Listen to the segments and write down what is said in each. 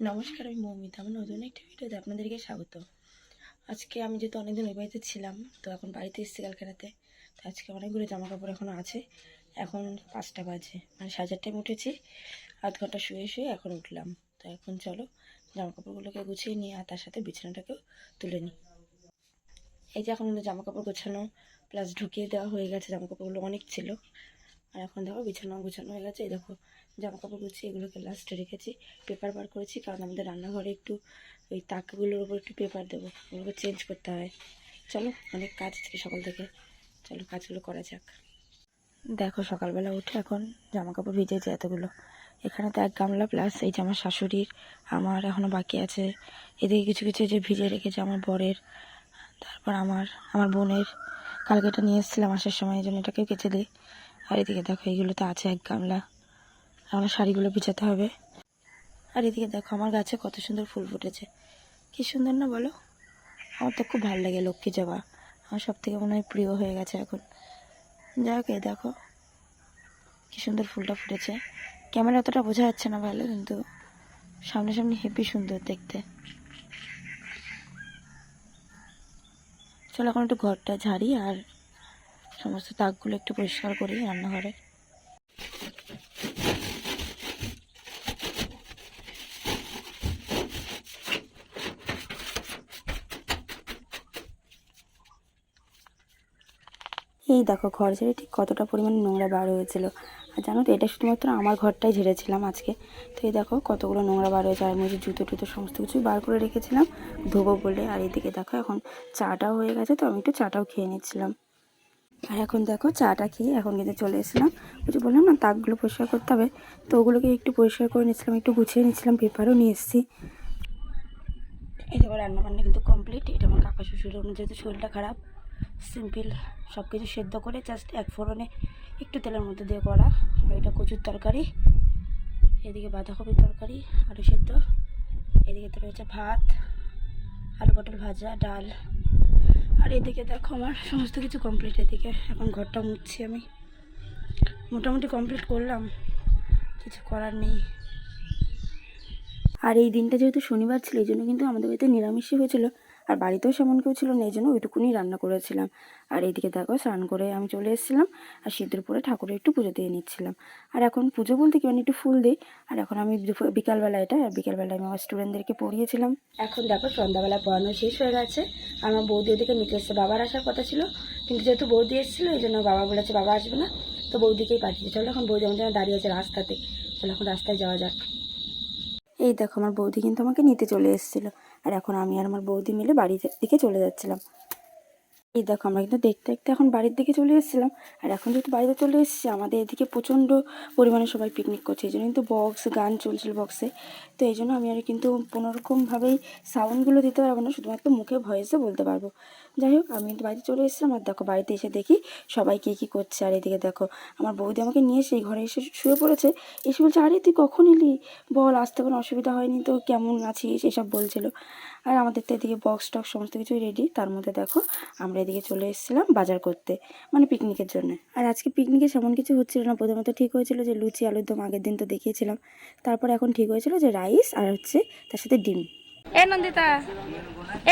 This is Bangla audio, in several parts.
নমস্কার, আমি মৌমিতা। আমার নতুন একটা ভিডিওতে আপনাদেরকে স্বাগত। আজকে আমি যেহেতু অনেকদিন ওই বাড়িতে ছিলাম, তো এখন বাড়িতে এসেছি কালকে রাতে। তো আজকে অনেকগুলো জামা কাপড় এখনও আছে। এখন 5টা বাজে, মানে 4:30টায় উঠেছি। আধ ঘন্টা শুয়ে শুয়ে এখন উঠলাম। তো এখন চলো জামা কাপড়গুলোকে গুছিয়ে নিই, আর তার সাথে বিছানাটাকেও তুলে নিই। এই যে এখন জামা কাপড় গোছানো প্লাস ঢুকিয়ে দেওয়া হয়ে গেছে। জামা কাপড়গুলো অনেক ছিল, আর এখন দেখো বিছানা গুছানো হয়ে গেছে। এই দেখো জামা কাপড় গুছিয়ে এগুলোকে লাস্টে রেখেছি। পেপার বার করেছি, কারণ আমাদের রান্নাঘরে একটু ওই তাকগুলোর উপর একটু পেপার দেবো, ওগুলোকে চেঞ্জ করতে হয়। চলো, অনেক কাজ থেকে সকাল থেকে, চলো কাজগুলো করা যাক। দেখো সকালবেলা উঠে এখন জামা কাপড় ভিজেছে এতগুলো। এখানে তো 1 গামলা, প্লাস এই যে আমার শাশুড়ির, আমার এখনও বাকি আছে। এদিকে কিছু কিছু যে ভিজে রেখেছে আমার বরের, তারপর আমার বোনের। কালকে এটা নিয়ে এসেছিলাম আসার সময়, এই জন্য এটাকেও কেচে দিই। আর এদিকে দেখো এইগুলো তো আছে 1 গামলা। আমার শাড়িগুলো ভিজাতে হবে। আর এদিকে দেখো আমার গাছে কত সুন্দর ফুল ফুটেছে, কি সুন্দর না বলো? আমার তো খুব ভালো লাগে লক্ষ্মী জবা, আমার সব থেকে মনে হয় প্রিয় হয়ে গেছে এখন। যাই হোক, এই দেখো কি সুন্দর ফুলটা ফুটেছে। ক্যামেরা অতটা বোঝা যাচ্ছে না ভালো, কিন্তু সামনাসামনি হেবি সুন্দর দেখতে। চলো এখন একটু ঘরটা ঝাড়ি আর সমস্ত তাকগুলো একটু পরিষ্কার করি রান্নাঘরে। এই দেখো ঘর ঝেড়ে ঠিক কতটা পরিমাণে নোংরা বার হয়েছিল। আর জানো তো, এটা শুধুমাত্র আমার ঘরটাই ঝেড়েছিলাম আজকে। তো এই দেখো কতগুলো নোংরা বার হয়েছে, আর মধ্যে জুতো টুতো সমস্ত কিছু বার করে রেখেছিলাম ধোবো বলে। আর এদিকে দেখো এখন চাটাও হয়ে গেছে, তো আমি একটু চাটাও খেয়ে নিচ্ছিলাম। আর এখন দেখো চাটা খেয়ে এখন কিন্তু চলে এসেছিলাম, ওই যে বললাম না তাকগুলো পরিষ্কার করতে হবে, তো ওগুলোকে একটু পরিষ্কার করে নিচ্ছিলাম, একটু গুছিয়ে নিচ্ছিলাম, পেপারও নিয়ে এসেছি। এই দেখো রান্নাবান্না কিন্তু কমপ্লিট। এটা আমার কাকা শ্বশুরের, যেহেতু শরীরটা খারাপ, সিম্পল সব কিছু সেদ্ধ করে জাস্ট 1 ফোড়নে একটু তেলের মধ্যে দিয়ে করা। আর এটা কচুর তরকারি, এদিকে বাঁধাকপির তরকারি, আলু সেদ্ধ, এদিকে তো রয়েছে ভাত, আলু পটল ভাজা, ডাল। আর এদিকে দেখো আমার সমস্ত কিছু কমপ্লিট। এদিকে এখন ঘরটা মুছছি আমি, মোটামুটি কমপ্লিট করলাম, কিছু করার নেই। আর এই দিনটা যেহেতু শনিবার ছিল, এই জন্য কিন্তু আমাদের বাড়িতে নিরামিষই হয়েছিল। আর বাড়িতেও সেমন কেউ ছিল না, এই জন্য ওইটুকুনি রান্না করেছিলাম। আর এইদিকে দেখো স্নান করে আমি চলে এসেছিলাম, আর সিঁদুর পরে ঠাকুরের একটু পুজো দিয়ে নিচ্ছিলাম। আর এখন পুজো বলতে কি, মানে একটু ফুল দিই। আর এখন আমি বিকালবেলা, আর বিকালবেলায় আমি আমার স্টুডেন্টদেরকে পড়িয়েছিলাম। এখন দেখো সন্ধ্যাবেলা পড়ানো শেষ হয়ে গেছে। আমার বৌদি ওদিকে নিতে এসছে, বাবার আসার কথা ছিল, কিন্তু যেহেতু বৌদি এসেছিলো এই জন্য বাবা বলেছে বাবা আসবে না, তো বৌদিকেই পাঠিয়েছে। চলো এখন বৌদি আমাদের দাঁড়িয়ে আছে রাস্তাতে, চলো এখন রাস্তায় যাওয়া যাক। এই দেখো আমার বৌদি কিন্তু আমাকে নিতে চলে এসেছিলো, আর এখন আমি আর আমার বৌদি মিলে বাড়ির দিকে চলে যাচ্ছিলাম। এই দেখো আমরা কিন্তু দেখতে দেখতে এখন বাড়ির দিকে চলে এসেছিলাম। আর এখন যেহেতু বাড়িতে চলে এসেছি, আমাদের এদিকে প্রচণ্ড পরিমাণে সবাই পিকনিক করছে, এই জন্য কিন্তু বক্স গান চলছিল বক্সে। তো এই জন্য আমি আর কিন্তু কোনোরকমভাবেই সাউন্ডগুলো দিতে পারবো না, শুধুমাত্র মুখে ভয়েসে বলতে পারবো। যাই হোক, আমি কিন্তু বাড়িতে চলে এসেছিলাম। আর দেখো বাড়িতে এসে দেখি সবাই কী কী করছে। আর এদিকে দেখো আমার বৌদি আমাকে নিয়ে সেই ঘরে এসে শুয়ে পড়েছে। এসে বলছে, আরে তুই কখন এলি বল, আসতে কোনো অসুবিধা হয়নি তো, কেমন আছিস এসব বলছিল। আর আমাদের তো এদিকে বক্স টক্স সমস্ত কিছুই রেডি। তার মধ্যে দেখো আমরা এদিকে চলে এসেছিলাম বাজার করতে, মানে পিকনিকের জন্য। আর আজকে পিকনিকে সেমন কিছু হচ্ছিল না। প্রথমত ঠিক হয়েছিল যে লুচি আলুর দম, আগের দিন তো দেখিয়েছিলাম। তারপর এখন ঠিক হয়েছিল যে রাইস আর হচ্ছে তার সাথে ডিম। এ নন্দিতা,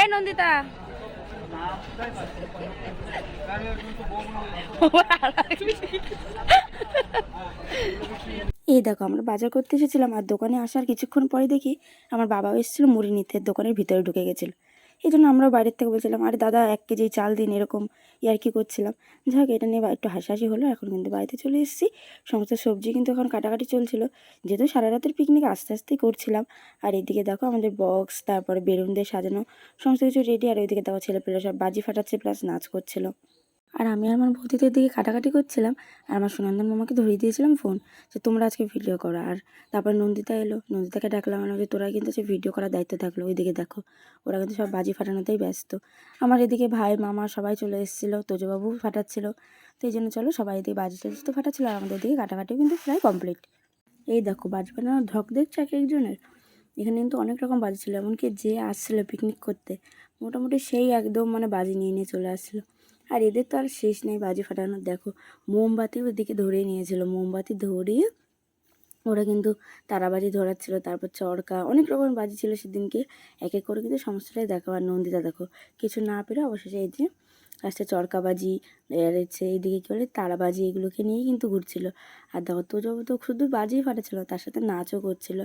এ নন্দিতা, এই দেখো আমরা বাজার করতে এসেছিলাম, আর দোকানে আসার কিছুক্ষণ পরে দেখি আমার বাবাও এসেছিলো মুড়ি নিতে, দোকানের ভিতরে ঢুকে গেছিলো। এই জন্য আমরাও বাইরের থেকে বলছিলাম, আরে দাদা 1 কেজি চাল দিন, এরকম ইয়ার্কি করছিলাম। যাক, এটা নিয়ে একটু হাসাহাসি হলো। এখন কিন্তু বাড়িতে চলে এসেছি, সমস্ত সবজি কিন্তু এখন কাটাকাটি চলছিল, যেহেতু সারা রাতের পিকনিক আস্তে আস্তেই করছিলাম। আর এইদিকে দেখো আমাদের বক্স, তারপরে বেলুন দিয়ে সাজানো সমস্ত কিছু রেডি। আর ওইদিকে দেখো ছেলেপেলে সব বাজি ফাটাচ্ছে প্লাস নাচ করছিল। আর আমি আর আমার বৌদিদের দিকে কাটাকাটি করছিলাম, আর আমার সুনন্দন মামাকে ধরিয়ে দিয়েছিলাম ফোন, যে তোমরা আজকে ভিডিও করো। আর তারপর নন্দিতা এলো, নন্দিতাকে ডাকলাম, যে তোরা কিন্তু সে ভিডিও করার দায়িত্ব থাকলো। ওইদিকে দেখো ওরা কিন্তু সব বাজি ফাটানোতেই ব্যস্ত। আমার এদিকে ভাই মামা সবাই চলে এসেছিলো, তোজবাবু ফাটাচ্ছিল। তো এই জন্য চলো সবাই এদিকে বাজি টাজি তো ফাটাচ্ছিলো, আর আমাদের দিকে কাটাকাটিও কিন্তু প্রায় কমপ্লিট। এই দেখো বাজি ফাটানোর ধক দেখছো এক একজনের। এখানে কিন্তু অনেক রকম বাজি ছিল, এমনকি যে আসছিলো পিকনিক করতে মোটামুটি সেই একদম মানে বাজি নিয়ে নিয়ে চলে আসছিলো। আর এদের তো আর শেষ নেই বাজি ফাটানোর। দেখো মোমবাতি ওদিকে ধরিয়ে নিয়েছিল, মোমবাতি ধরিয়ে ওরা কিন্তু তারাবাজি ধরাচ্ছিল, তারপর চরকা, অনেক রকমের বাজি ছিল সেদিনকে। এক এক করে কিন্তু সমস্তটাই দেখো। আর নন্দিতা দেখো কিছু না পেরে অবশেষে এই যে লাস্টে চরকাবাজি, আর হচ্ছে এইদিকে কী বলে তারাবাজি, এগুলোকে নিয়েই কিন্তু ঘুরছিল। আর দেখো তো যাবো তো শুধু বাজিই ফাটাচ্ছিল, তার সাথে নাচও করছিল।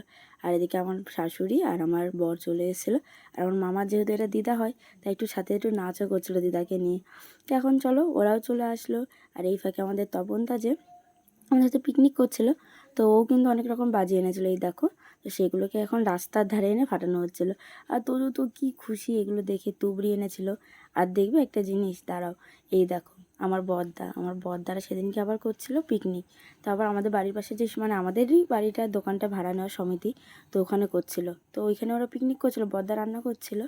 আর এদিকে আমার শাশুড়ি আর আমার বর চলে এসেছিলো। আর আমার মামার যেহেতু এটা দিদা হয়, তাই একটু সাথে একটু নাচও করছিলো দিদাকে নিয়ে। তো এখন চলো ওরাও চলে আসলো। আর এই ফাঁকে আমাদের তপনদা যে আমাদের সাথে পিকনিক করছিল, তো ও কিন্তু অনেক রকম বাজি এনেছিলো, এই দেখো। তো সেগুলোকে এখন রাস্তার ধারে এনে ফাটানো হচ্ছিলো। আর তোজো তো কী খুশি এগুলো দেখে, তুবড়ি এনেছিল। আর দেখবে একটা জিনিস, দাঁড়াও, এই দেখো আমার বড়দারা সেদিনকে আবার করছিল পিকনিক। তো আবার আমাদের বাড়ির পাশে যে মানে আমাদেরই বাড়িটার দোকানটা ভাড়া নেওয়া সমিতি, তো ওখানে করছিল। তো ওইখানে ওরা পিকনিক করছিল, বড়দা রান্না করছিল।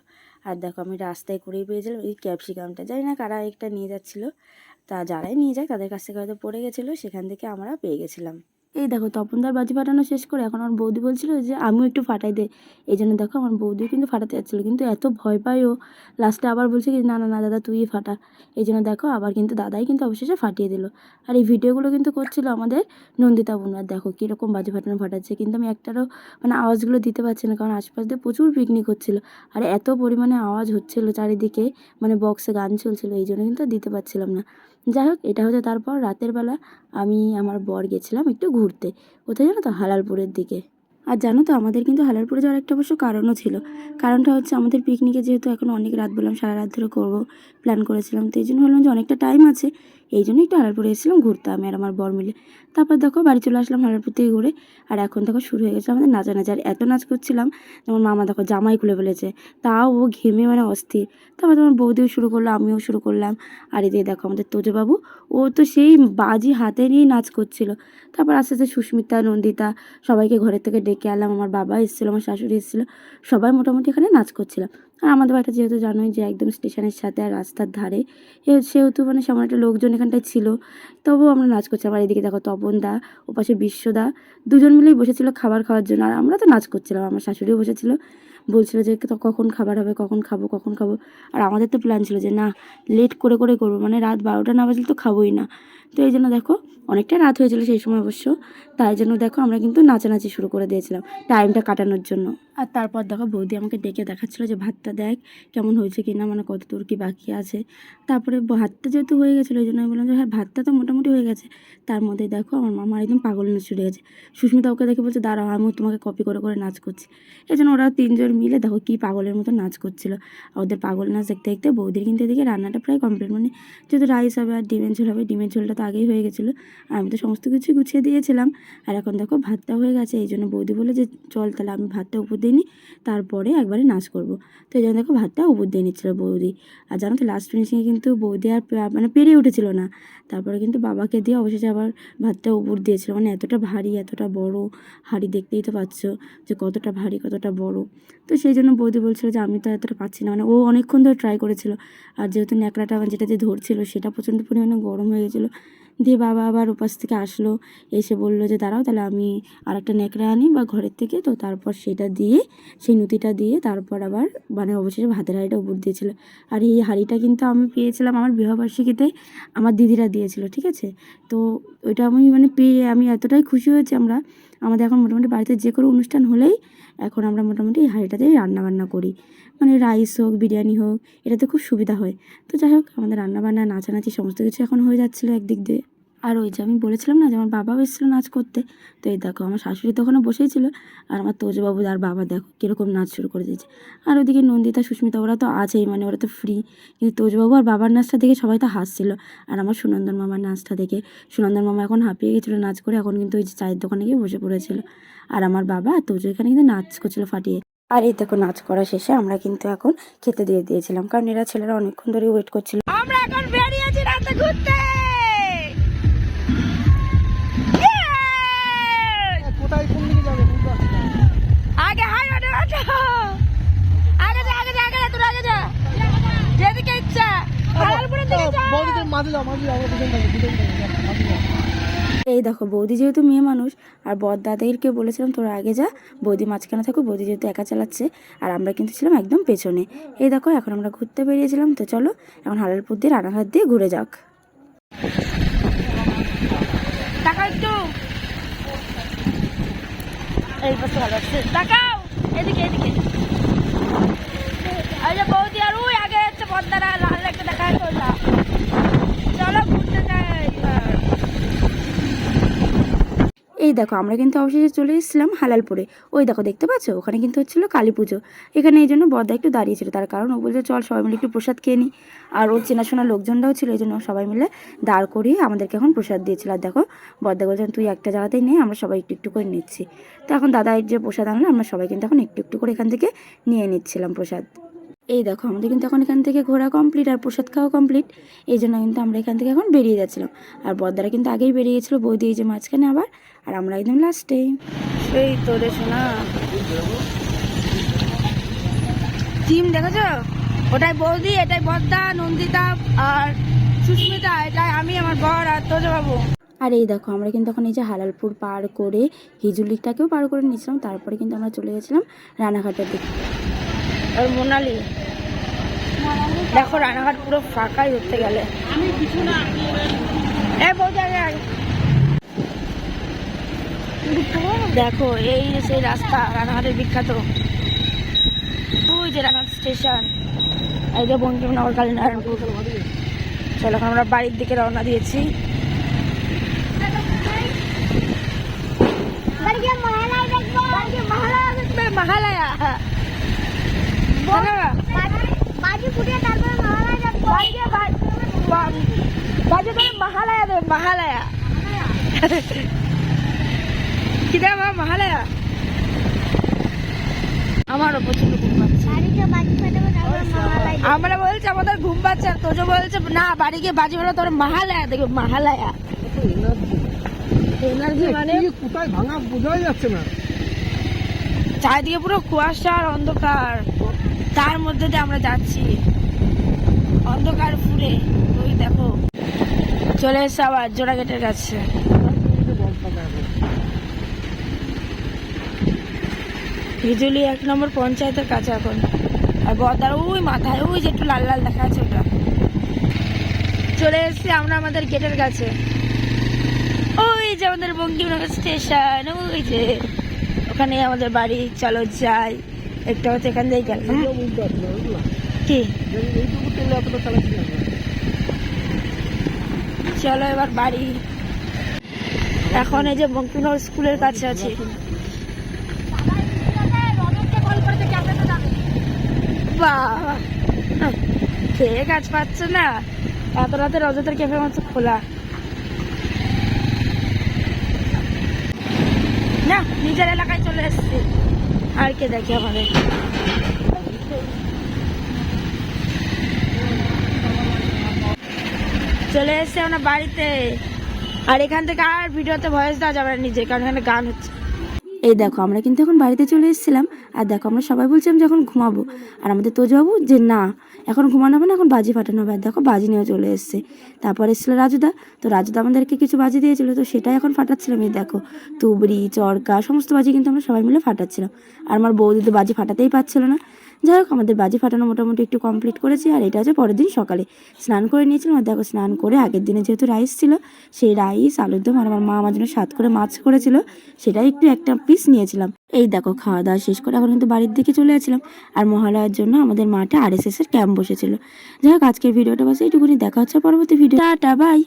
আর দেখো আমি রাস্তায় করেই পেয়েছিলাম এই ক্যাপসিকামটা, জানি না কারা একটা নিয়ে যাচ্ছিলো। তা যারাই নিয়ে যায় তাদের কাছ থেকে হয়তো পড়ে গেছিলো, সেখান থেকে আমরা পেয়ে গেছিলাম। এই দেখো তপনদার বাজি ফাটানো শেষ করে এখন আমার বৌদি বলছিল যে আমিও একটু ফাটাই দে। এই জন্য দেখো আমার বৌদিও কিন্তু ফাটাতে যাচ্ছিলো, কিন্তু এত ভয় পায় ও, লাস্টে আবার বলছে কি না না না দাদা তুই ফাটা। এই জন্য দেখো আবার কিন্তু দাদাই কিন্তু অবশেষে ফাটিয়ে দিল। আর এই ভিডিওগুলো কিন্তু করছিল আমাদের নন্দিতা বোন। আর দেখো কীরকম বাজি ফাটানো ফাটাচ্ছে, কিন্তু আমি একটারও মানে আওয়াজগুলো দিতে পারছি না, কারণ আশপাশ দিয়ে প্রচুর পিকনিক হচ্ছিলো। আর এত পরিমাণে আওয়াজ হচ্ছিলো চারিদিকে, মানে বক্সে গান চলছিল, এই জন্য কিন্তু দিতে পারছিলাম না। যাই হোক, এটা হচ্ছে তারপর রাতের বেলা আমি আমার বর গেছিলাম একটু ঘুরতে। কোথায় জানো তো? হালালপুরের দিকে। আর জানো তো আমাদের কিন্তু হালালপুরে যাওয়ার একটা অবশ্য কারণও ছিল। কারণটা হচ্ছে আমাদের পিকনিকে যেহেতু এখন অনেক রাত, বললাম সারা রাত ধরে করবো, প্ল্যান করেছিলাম। তো এই জন্য ভাবলাম যে অনেকটা টাইম আছে, এই জন্য একটু হালালপুরে এসেছিলাম ঘুরতে, আমি আর আমার বর মিলে। তারপর দেখো বাড়ি চলে আসলাম হালালপুর থেকে ঘুরে। আর এখন দেখো শুরু হয়ে গেছে আমাদের নাচানাচি। আর এত নাচ করছিলাম, আমার মামা দেখো জামাই খুলে ফেলেছে, তাও ও ঘেমে মানে অস্থির। তারপর তোমার বৌদিও শুরু করলো, আমিও শুরু করলাম। আর এদিকে দেখো আমাদের তোজবাবু, ও তো সেই বাজি হাতে নিয়েই নাচ করছিল। তারপর আস্তে আস্তে সুস্মিতা, নন্দিতা সবাইকে ঘরের থেকে ডেকে আনলাম, আমার বাবা এসেছিলো, আমার শাশুড়ি এসেছিলো, সবাই মোটামুটি এখানে নাচ করছিলাম। আর আমাদের বাড়িটা যেহেতু জানোই যে একদম স্টেশনের সাথে আর রাস্তার ধারে, সেহেতু মানে সেমন একটা লোকজন এখানটায় ছিল, তবুও আমরা নাচ করছিলাম। আর এদিকে দেখো তপনদা, ওপাশে বিশ্বদা, দুজন মিলেই বসেছিল খাবার খাওয়ার জন্য। আর আমরা তো নাচ করছিলাম, আমার শাশুড়িও বসেছিল, বলছিল যে তো কখন খাবার হবে, কখন খাবো কখন খাবো। আর আমাদের তো প্ল্যান ছিল যে না, লেট করে করে করবো, মানে রাত 12টা না বাজলে তো খাবোই না। তো এই জন্য দেখো অনেকটা রাত হয়েছিল সেই সময় অবশ্য, তাই জন্য দেখো আমরা কিন্তু নাচানাচি শুরু করে দিয়েছিলাম টাইমটা কাটানোর জন্য। আর তারপর দেখো বৌদি আমাকে ডেকে দেখাচ্ছিলো যে ভাতটা দেখ কেমন হয়েছে কি না, মানে কত দূর কি বাকি আছে। তারপরে ভাতটা যেহেতু হয়ে গেছিলো, এই জন্য আমি বললাম যে হ্যাঁ ভাতটা তো মোটামুটি হয়ে গেছে। তার মধ্যে দেখো আমার মামা একদম পাগল নাচ ছুটে গেছে। সুস্মিতা ওকে দেখে বলছে দাঁড়াও আমিও তোমাকে কপি করে করে নাচ করছি। এই জন্য ওরা তিনজন মিলে দেখো কি পাগলের মতো নাচ করছিল। ওদের পাগল নাচ দেখতে দেখতে বৌদির কিন্তু এদিকে রান্নাটা প্রায় কমপ্লিট, মানে যেহেতু রাইস হবে আর ডিমের ঝোল হবে, ডিমের ঝোলটা তো আগেই হয়ে গেছিলো, আর আমি তো সমস্ত কিছু গুছিয়ে দিয়েছিলাম। আর এখন দেখো ভাতটা হয়ে গেছে, এই জন্য বৌদি বলে যে চল তাহলে আমি ভাতটা উপর দিয়ে নিই, তারপরে একবারে নাচ করবো। তো এই জন্য দেখো ভাতটা উপর দিয়ে নিচ্ছিলো বৌদি। আর জানো তো লাস্ট ফিনিশিংয়ে কিন্তু বৌদি আর মানে পেরে উঠেছিল না, তারপরে কিন্তু বাবাকে দিয়ে অবশেষে আবার ভাতটা উপর দিয়েছিল। মানে এতটা ভারী এতটা বড় হাঁড়ি, দেখতেই তো পাচ্ছ যে কতটা ভারী কতটা বড়। তো সেই জন্য বৌদি বলছিল যে আমি তো এতটা পাচ্ছি না, মানে ও অনেকক্ষণ ধরে ট্রাই করেছিল। আর যেহেতু ন্যাকড়াটা যেটা দিয়ে ধরছিল সেটা প্রচণ্ড পরিমাণে গরম হয়ে গেছিলো। দিয়ে বাবা আবার উপাস থেকে আসলো, এসে বললো যে দাঁড়াও তাহলে আমি আর একটা ন্যাকড়া আনি বা ঘরের থেকে, তো তারপর সেটা দিয়ে সেই নুতিটা দিয়ে তারপর আবার মানে অবশেষে ভাতের হাঁড়িটা উপর দিয়েছিল। আর এই হাঁড়িটা কিন্তু আমি পেয়েছিলাম আমার বিবাহবার্ষিকীতে, আমার দিদিরা দিয়েছিল, ঠিক আছে। তো ওইটা আমি মানে পেয়ে আমি এতটাই খুশি হয়েছি। আমাদের এখন মোটামুটি বাড়িতে যে কোনো অনুষ্ঠান হলেই এখন আমরা মোটামুটি এই হাঁড়িটাতেই রান্নাবান্না করি, মানে রাইস হোক বিরিয়ানি হোক, এটাতে খুব সুবিধা হয়। তো যাই হোক আমাদের রান্নাবান্না নাচানাচি সমস্ত কিছু এখন হয়ে যাচ্ছিলো একদিক দিয়ে। আর ওই যে আমি বলেছিলাম না যে আমার বাবাও এসেছিলো নাচ করতে, তো এই দেখো আমার শাশুড়ি তো ওখানে বসেই ছিল, আর আমার তোজবাবু আর বাবা দেখো কীরকম নাচ শুরু করে দিয়েছে। আর ওদিকে নন্দিতা সুস্মিতা ওরা তো আছেই, মানে ওরা তো ফ্রি, কিন্তু তোজবাবু আর বাবার নাচটা দেখে সবাই তো হাসছিল। আর আমার সুনন্দন মামার নাচটা দেখে সুনন্দন মামা এখন হাঁপিয়ে গেছিলো নাচ করে, এখন কিন্তু ওই যে চায়ের দোকানে গিয়ে বসে পড়েছিল। আর আমার বাবা আর তোজো এখানে কিন্তু নাচ করছিলো ফাটিয়ে। আর এই দেখো নাচ করা শেষে আমরা কিন্তু এখন খেতে দিয়ে দিয়েছিলাম, কারণ এরা ছেলেরা অনেকক্ষণ ধরে ওয়েট করছিল। আমরা এখন বেরিয়েছি রাতে ঘুরতে। আগে হাইওয়ে ওঠো, আগে যা আগে যা আগে যা, তোর আগে যা, যেদিকে ইচ্ছা হালালপুরের দিকে যা। এই দেখো বৌদি যেহেতু মেয়ে মানুষ, আর বড়দাদেরকে বলেছিলাম তোরা আগে যা, বৌদি মাঝখানে থাকো, বৌদি যেহেতু একা চালাচ্ছে, আর আমরা কিন্তু ছিলাম একদম পেছনে। এই দেখো এখন আমরা ঘুরতে বেরিয়েছিলাম, তো চলো এখন হালালপুর দিয়ে রানাঘাট দিয়ে ঘুরে যাক। টাকা একটু এই পাশে ভালো লাগছে, তাকাও এদিকে এদিকে। এই যে বৌদি আর ওই আগে হচ্ছে পদ্মারা লাল একটা দেখা যাচ্ছে, চলো ঘুরতে যাই। এই দেখো আমরা কিন্তু অবশেষে চলে এসেছিলাম হালালপুরে। ওই দেখো দেখতে পাচ্ছ, ওখানে কিন্তু হচ্ছিলো কালী পুজো। এখানে এই জন্য বড়দা একটু দাঁড়িয়েছিল, তার কারণ ও বলছে চল সবাই মিলে একটু প্রসাদ খেয়ে নিই। আর ওর চেনাশোনা লোকজনরাও ছিল, এই জন্য সবাই মিলে দাঁড় করিয়ে আমাদেরকে এখন প্রসাদ দিয়েছিল। আর দেখো বড়দা বলছেন তুই একটা জায়গাতেই নে, আমরা সবাই একটু একটু করে নিচ্ছি। তো এখন দাদা যে প্রসাদ আনলো, আমরা সবাই কিন্তু এখন একটু একটু করে এখান থেকে নিয়ে নিচ্ছিলাম প্রসাদ। এই দেখো আমাদের কিন্তু এখন এখান থেকে ঘোরা কমপ্লিট আর প্রসাদ খাওয়া কমপ্লিট। এই জন্য কিন্তু আমরা এখান থেকে এখন বেরিয়ে যাচ্ছিলাম। আর বড়দারা কিন্তু আগেই বেরিয়ে গেছিলো, বৌদি এই যে মাঝখানে আবার, আর আমরা একদম লাস্টে। এই তো রে শোনা টিম দেখেছো, ওটাই বৌদি, এটাই বড়দা, নন্দিতা আর সুস্মিতা, এটাই আমি, আমার বর আর তোজো বাবু। আর এই দেখো আমরা কিন্তু এখন এই যে হালালপুর পার করে হিজুলিটাকেও পার করে নিয়েছিলাম, তারপরে কিন্তু আমরা চলে গেছিলাম রানাঘাটের দিকে। আর মোনালি দেখো রানাঘাট পুরো ফাঁকাই ধরতে গেলে। দেখো এই সেই রাস্তা রানাঘাটের বিখ্যাত, ওই যে রানাঘাট স্টেশন, এই যে বঙ্কিমনগর কালীনারায়ণপুর। চলো এখন আমরা বাড়ির দিকে রওনা দিয়েছি। মহালয়া দেবে, মহালয়া কি দেবে মহালয়া। আমারও প্রচন্ড ঘুম পাচ্ছে, আমরা বলছি আমাদের ঘুম পাচ্ছে, আর তোজো বলছে না বাড়ি গিয়ে বাজি বেরো, তোর মহালয়া দেখবে, মহালয়া। এনার্জি মানে কোথায় ভাঙা বোঝাই যাচ্ছে না, চারিদিকে পুরো কুয়াশা আর অন্ধকার, তার মধ্যে দিয়ে আমরা যাচ্ছি অন্ধকার ফুরে। ওই দেখো চলে এসে আবার জোড়া গেটের কাছে। হিজুলি 1 নম্বর পঞ্চায়েতের কাছে এখন। আর বদার ওই মাথায় ওই যে একটু লাল লাল দেখা আছে, ওটা। চলে এসছি আমরা আমাদের গেটের কাছে, ওই যে আমাদের বঙ্কিমনগর স্টেশন, ওই যে ওখানে আমাদের বাড়ি। চলো যাই, একটা হচ্ছে এখান থেকে গেল কি। চলো এবার বাড়ি। এখন এই যে বঙ্কিমনগর স্কুলের কাছে আছে। বাবা খেয়ে কাজ পাচ্ছে না, এত রাতে রজতের ক্যাফে মাত্র খোলা না, নিজের এলাকায় চলে এসছে, আর কে দেখে আমাদের। চলে এসছে আমরা বাড়িতে, আর এখান থেকে আর ভিডিওতে ভয়েস দেওয়া যাবে না নিজে, কারণ এখানে গান হচ্ছে। এই দেখো আমরা কিন্তু এখন বাড়িতে চলে এসেছিলাম। আর দেখো আমরা সবাই বলছিলাম যে এখন ঘুমাবো, আর আমাদের তোজো বাবু যে না এখন ঘুমানো হবে না, এখন বাজি ফাটানো হবে। আর দেখো বাজি নিয়েও চলে এসছে। তারপর এসেছিলো রাজুদা, তো রাজুদা আমাদেরকে কিছু বাজি দিয়েছিল, তো সেটাই এখন ফাটাচ্ছিলাম। এই দেখো তুবড়ি চরকা সমস্ত বাজি কিন্তু আমরা সবাই মিলে ফাটাচ্ছিলাম। আর আমার বৌদি তো বাজি ফাটাতেই পারছিল না। যাই হোক আমাদের বাজি ফাটানো মোটামুটি একটু কমপ্লিট করেছি। আর এটা হচ্ছে পরের দিন সকালে স্নান করে নিয়েছিলাম। আর দেখো স্নান করে আগের দিনে যেহেতু রাইস ছিল, সেই রাইস আলুর দম আর আমার মা আমার জন্য 7 করে মাছ করেছিল, সেটাই একটু একটা পিস নিয়েছিলাম। এই দেখো খাওয়া দাওয়া শেষ করে এখন কিন্তু বাড়ির দিকে চলে আসছিলাম। আর মহালয়ার জন্য আমাদের মাঠে RSS এর ক্যাম্প বসেছিল। যাই হোক আজকের ভিডিওটা বাস এইটুকুনি, দেখা হচ্ছে পরবর্তী ভিডিও। Tata bye.